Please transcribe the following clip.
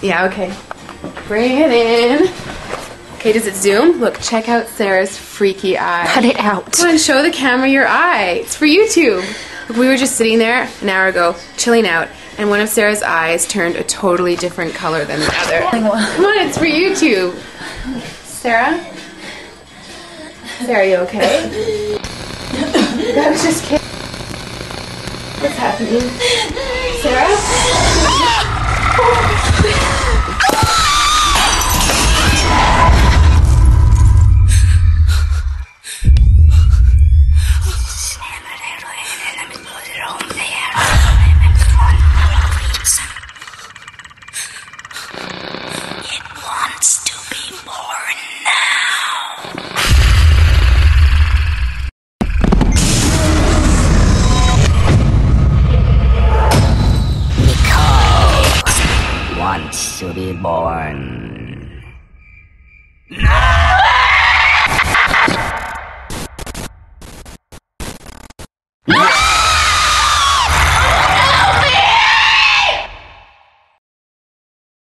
Yeah, okay. Bring it in. Okay, does it zoom? Look, check out Sarah's freaky eye. Cut it out. Come on, show the camera your eye. It's for YouTube. Look, we were just sitting there an hour ago, chilling out, and one of Sarah's eyes turned a totally different color than the other. Come on, it's for YouTube. Sarah? Sarah, are you okay? I was just kidding. What's happening? Sarah? It wants to be born now. Nicole wants to be born